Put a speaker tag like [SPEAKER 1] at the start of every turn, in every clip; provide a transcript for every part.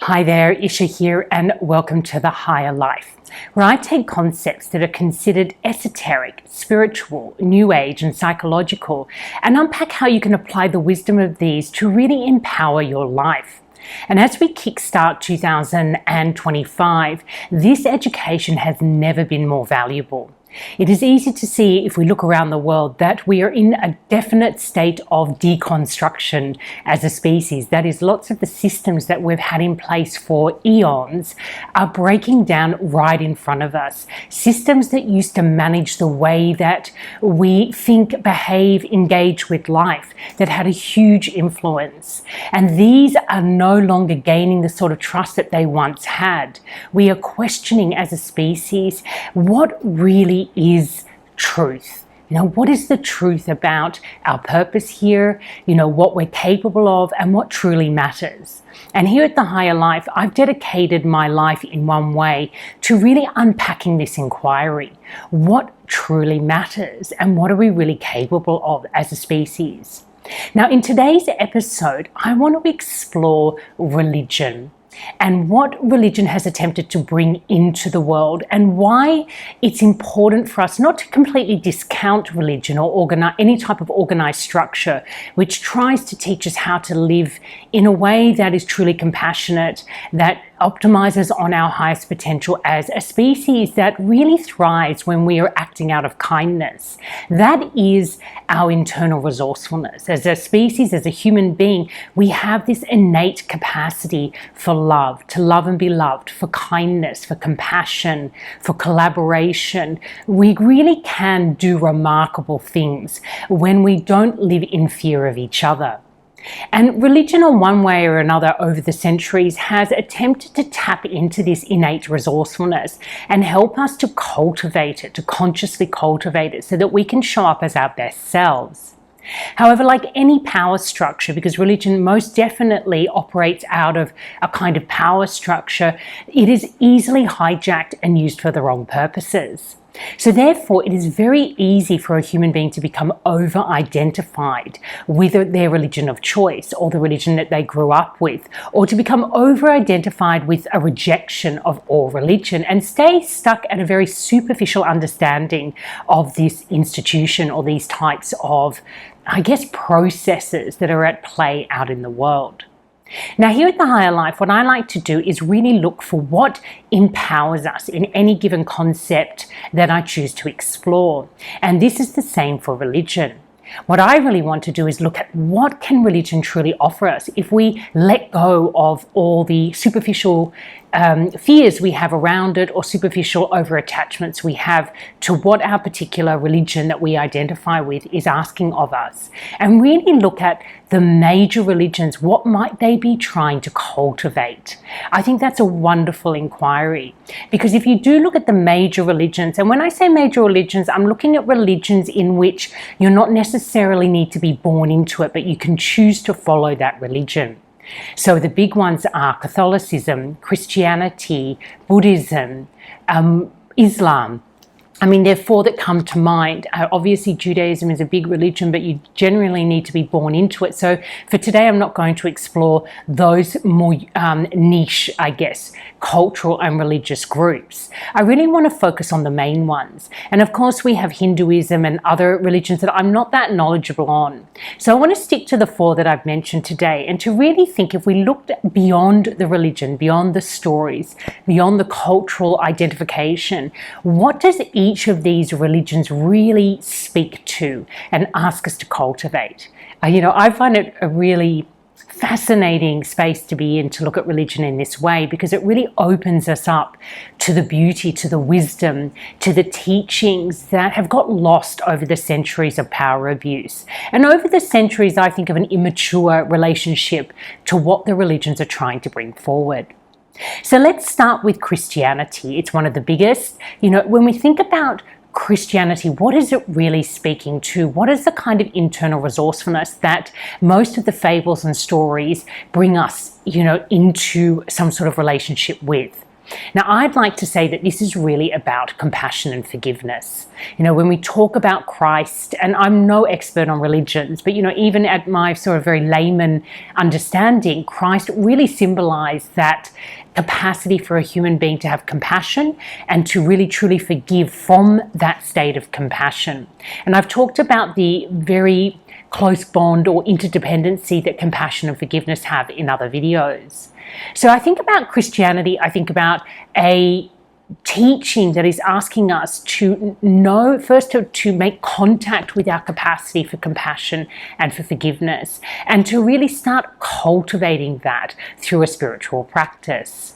[SPEAKER 1] Hi there, Isha here, and welcome to the Higher Life, where I take concepts that are considered esoteric, spiritual, new age, and psychological, and unpack how you can apply the wisdom of these to really empower your life. And as we kickstart 2025, this education has never been more valuable. It is easy to see, if we look around the world, that we are in a definite state of deconstruction as a species. That is, lots of the systems that we've had in place for eons are breaking down right in front of us. Systems that used to manage the way that we think, behave, engage with life, that had a huge influence. And these are no longer gaining the sort of trust that they once had. We are questioning as a species what really is truth. What is the truth about our purpose here, what we're capable of, and what truly matters. And here at the Higher Life, I've dedicated my life in one way to really unpacking this inquiry. What truly matters, and what are we really capable of as a species? Now, in today's episode, I want to explore religion and what religion has attempted to bring into the world, and why it's important for us not to completely discount religion or any type of organized structure which tries to teach us how to live in a way that is truly compassionate, that optimizes on our highest potential as a species, that really thrives when we are acting out of kindness. That is our internal resourcefulness. As a species, as a human being, we have this innate capacity for love, to love and be loved, for kindness, for compassion, for collaboration. We really can do remarkable things when we don't live in fear of each other. And religion, in one way or another over the centuries, has attempted to tap into this innate resourcefulness and help us to cultivate it, to consciously cultivate it, so that we can show up as our best selves. However, like any power structure, because religion most definitely operates out of a kind of power structure, it is easily hijacked and used for the wrong purposes. So therefore, it is very easy for a human being to become over-identified with their religion of choice, or the religion that they grew up with, or to become over-identified with a rejection of all religion and stay stuck at a very superficial understanding of this institution or these types of, processes that are at play out in the world. Now, here at the Higher Life, what I like to do is really look for what empowers us in any given concept that I choose to explore. And this is the same for religion. What I really want to do is look at what can religion truly offer us if we let go of all the superficial fears we have around it, or superficial over-attachments we have to what our particular religion that we identify with is asking of us, and really look at the major religions. What might they be trying to cultivate? I think that's a wonderful inquiry, because if you do look at the major religions, and when I say major religions, I'm looking at religions in which you not necessarily need to be born into it, but you can choose to follow that religion. So the big ones are Catholicism, Christianity, Buddhism, Islam. There are four that come to mind. Obviously, Judaism is a big religion, but you generally need to be born into it. So for today, I'm not going to explore those more niche, cultural and religious groups. I really want to focus on the main ones. And of course, we have Hinduism and other religions that I'm not that knowledgeable on. So I want to stick to the four that I've mentioned today, and to really think, if we looked beyond the religion, beyond the stories, beyond the cultural identification, what does each of these religions really speak to and ask us to cultivate? I find it a really fascinating space to be in, to look at religion in this way, because it really opens us up to the beauty, to the wisdom, to the teachings that have got lost over the centuries of power abuse. And over the centuries, I think, of an immature relationship to what the religions are trying to bring forward. So let's start with Christianity. It's one of the biggest. When we think about Christianity, what is it really speaking to? What is the kind of internal resourcefulness that most of the fables and stories bring us, into some sort of relationship with? Now, I'd like to say that this is really about compassion and forgiveness. When we talk about Christ, and I'm no expert on religions, but even at my sort of very layman understanding, Christ really symbolized that capacity for a human being to have compassion and to really truly forgive from that state of compassion. And I've talked about the very close bond or interdependency that compassion and forgiveness have in other videos. So I think about Christianity, I think about a teaching that is asking us to know, first to make contact with our capacity for compassion and for forgiveness, and to really start cultivating that through a spiritual practice.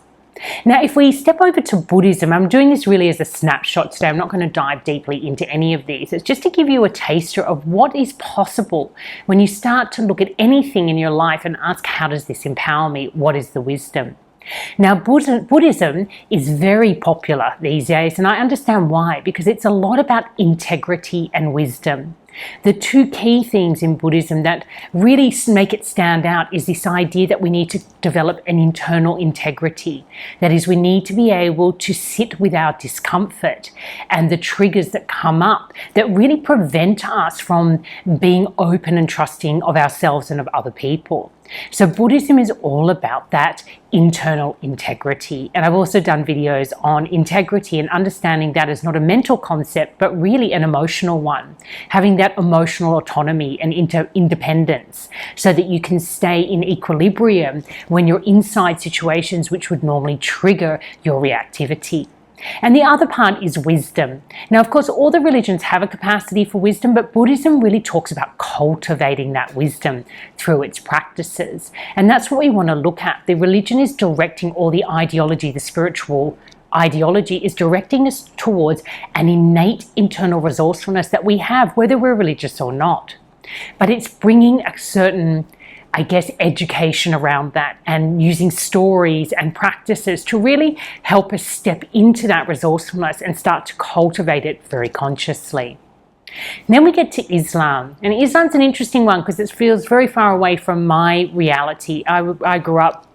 [SPEAKER 1] Now, if we step over to Buddhism, I'm doing this really as a snapshot today. I'm not going to dive deeply into any of these. It's just to give you a taster of what is possible when you start to look at anything in your life and ask, how does this empower me? What is the wisdom? Now, Buddhism is very popular these days, and I understand why, because it's a lot about integrity and wisdom. The two key things in Buddhism that really make it stand out is this idea that we need to develop an internal integrity. That is, we need to be able to sit with our discomfort and the triggers that come up that really prevent us from being open and trusting of ourselves and of other people. So Buddhism is all about that internal integrity. And I've also done videos on integrity and understanding that as not a mental concept, but really an emotional one. Having that emotional autonomy and independence so that you can stay in equilibrium when you're inside situations which would normally trigger your reactivity. And the other part is wisdom. Now, of course, all the religions have a capacity for wisdom, but Buddhism really talks about cultivating that wisdom through its practices. And that's what we want to look at. The religion is directing all the ideology, the spiritual ideology is directing us towards an innate internal resourcefulness that we have, whether we're religious or not. But it's bringing a certain, education around that and using stories and practices to really help us step into that resourcefulness and start to cultivate it very consciously. And then we get to Islam. And Islam's an interesting one because it feels very far away from my reality. I grew up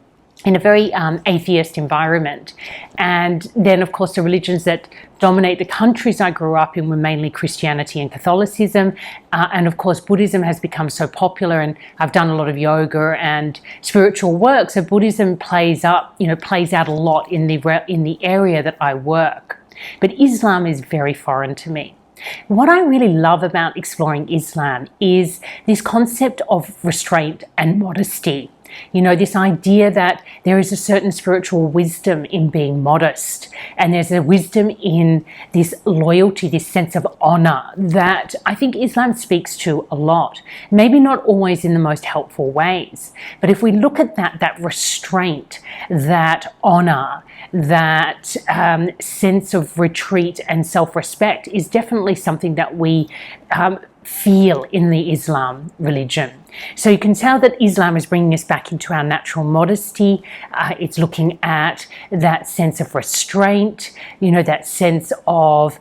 [SPEAKER 1] in a very atheist environment. And then, of course, the religions that dominate the countries I grew up in were mainly Christianity and Catholicism. And of course, Buddhism has become so popular, and I've done a lot of yoga and spiritual work. So Buddhism plays out a lot in the area that I work. But Islam is very foreign to me. What I really love about exploring Islam is this concept of restraint and modesty. This idea that there is a certain spiritual wisdom in being modest, and there's a wisdom in this loyalty, this sense of honor that I think Islam speaks to a lot. Maybe not always in the most helpful ways, but if we look at that restraint, that honor, that sense of retreat and self-respect is definitely something that we feel in the Islam religion. So you can tell that Islam is bringing us back into our natural modesty. It's looking at that sense of restraint, that sense of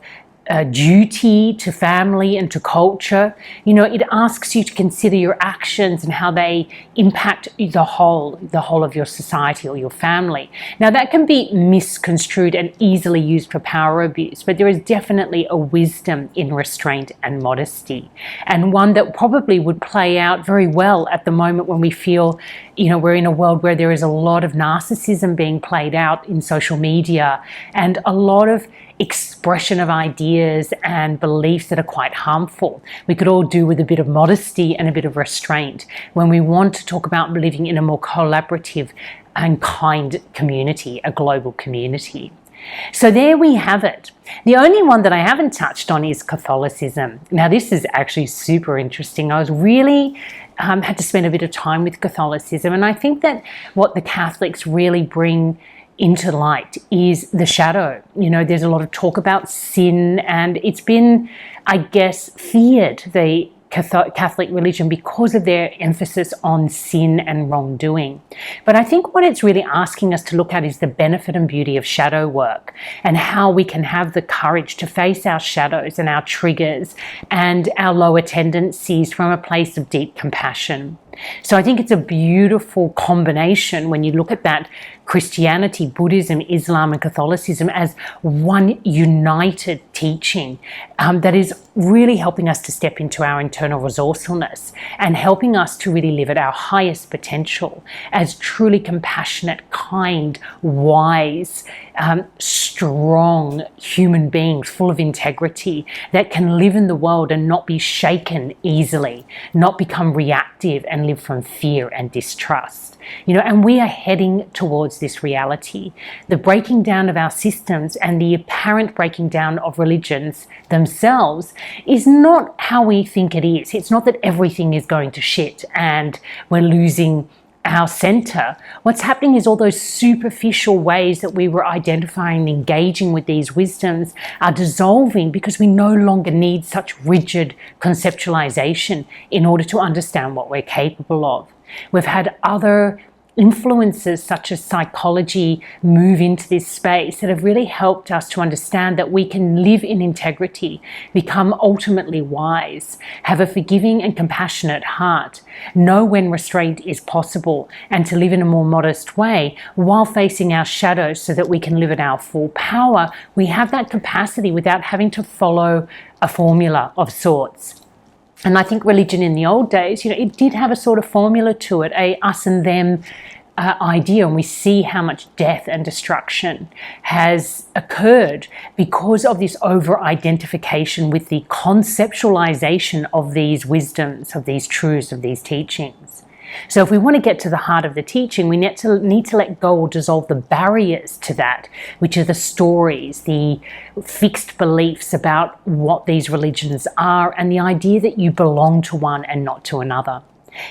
[SPEAKER 1] duty to family and to culture. It asks you to consider your actions and how they impact the whole of your society or your family. Now, that can be misconstrued and easily used for power abuse, but there is definitely a wisdom in restraint and modesty, and one that probably would play out very well at the moment when we feel, we're in a world where there is a lot of narcissism being played out in social media and a lot of expression of ideas and beliefs that are quite harmful. We could all do with a bit of modesty and a bit of restraint when we want to talk about living in a more collaborative and kind community, a global community. So there we have it. The only one that I haven't touched on is Catholicism. Now, this is actually super interesting. I was really had to spend a bit of time with Catholicism, and I think that what the Catholics really bring into light is the shadow. There's a lot of talk about sin, and it's been, feared, the Catholic religion, because of their emphasis on sin and wrongdoing. But I think what it's really asking us to look at is the benefit and beauty of shadow work, and how we can have the courage to face our shadows and our triggers and our lower tendencies from a place of deep compassion. So I think it's a beautiful combination when you look at that Christianity, Buddhism, Islam, and Catholicism as one united teaching that is really helping us to step into our internal resourcefulness and helping us to really live at our highest potential as truly compassionate, kind, wise, strong human beings full of integrity that can live in the world and not be shaken easily, not become reactive and live from fear and distrust. And we are heading towards this reality. The breaking down of our systems and the apparent breaking down of religions themselves is not how we think it is. It's not that everything is going to shit and we're losing our center. What's happening is all those superficial ways that we were identifying and engaging with these wisdoms are dissolving because we no longer need such rigid conceptualization in order to understand what we're capable of. We've had other influences such as psychology move into this space that have really helped us to understand that we can live in integrity, become ultimately wise, have a forgiving and compassionate heart, know when restraint is possible, and to live in a more modest way while facing our shadows so that we can live at our full power. We have that capacity without having to follow a formula of sorts. And I think religion in the old days, it did have a sort of formula to it, a us and them idea. And we see how much death and destruction has occurred because of this over-identification with the conceptualization of these wisdoms, of these truths, of these teachings. So if we want to get to the heart of the teaching, we need to let go or dissolve the barriers to that, which are the stories, the fixed beliefs about what these religions are, and the idea that you belong to one and not to another.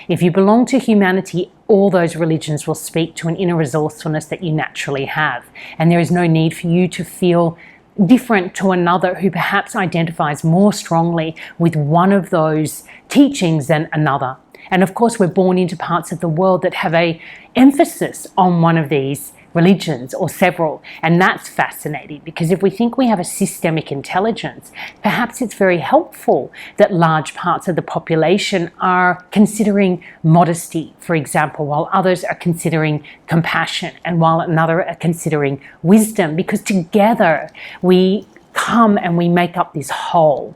[SPEAKER 1] If you belong to humanity, all those religions will speak to an inner resourcefulness that you naturally have. And there is no need for you to feel different to another who perhaps identifies more strongly with one of those teachings than another. And of course, we're born into parts of the world that have an emphasis on one of these religions or several. And that's fascinating because if we think we have a systemic intelligence, perhaps it's very helpful that large parts of the population are considering modesty, for example, while others are considering compassion and while another are considering wisdom, because together we come and we make up this whole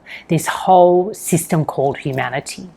[SPEAKER 1] system called humanity.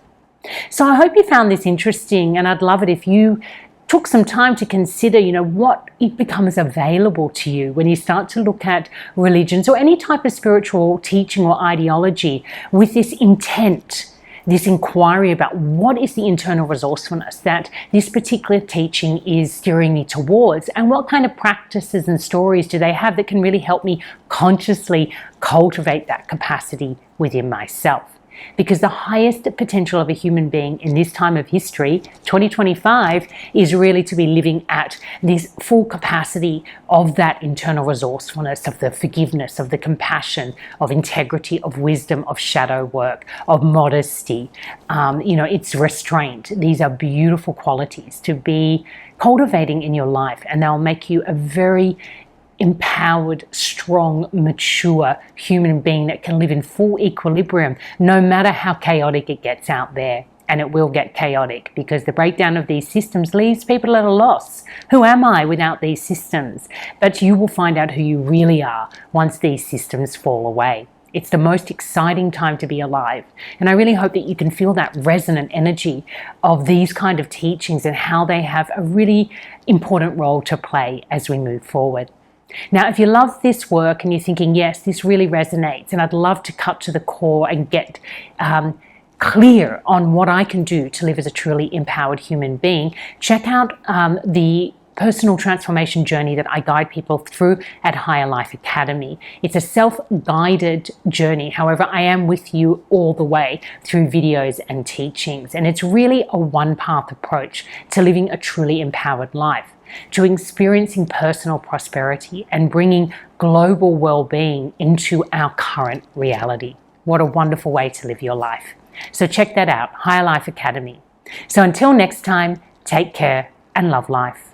[SPEAKER 1] So I hope you found this interesting, and I'd love it if you took some time to consider, what it becomes available to you when you start to look at religions or any type of spiritual teaching or ideology with this intent, this inquiry about what is the internal resourcefulness that this particular teaching is steering me towards, and what kind of practices and stories do they have that can really help me consciously cultivate that capacity within myself. Because the highest potential of a human being in this time of history, 2025, is really to be living at this full capacity of that internal resourcefulness, of the forgiveness, of the compassion, of integrity, of wisdom, of shadow work, of modesty. It's restraint. These are beautiful qualities to be cultivating in your life, and they'll make you a very empowered, strong, mature human being that can live in full equilibrium no matter how chaotic it gets out there. And it will get chaotic because the breakdown of these systems leaves people at a loss. Who am I without these systems? But you will find out who you really are once these systems fall away. It's the most exciting time to be alive. And I really hope that you can feel that resonant energy of these kind of teachings and how they have a really important role to play as we move forward. Now, if you love this work and you're thinking, yes, this really resonates, and I'd love to cut to the core and get clear on what I can do to live as a truly empowered human being, check out the personal transformation journey that I guide people through at HigherLife Academy. It's a self-guided journey. However, I am with you all the way through videos and teachings. And it's really a one-path approach to living a truly empowered life, to experiencing personal prosperity and bringing global well-being into our current reality. What a wonderful way to live your life. So check that out, HigherLife Academy. So until next time, take care and love life.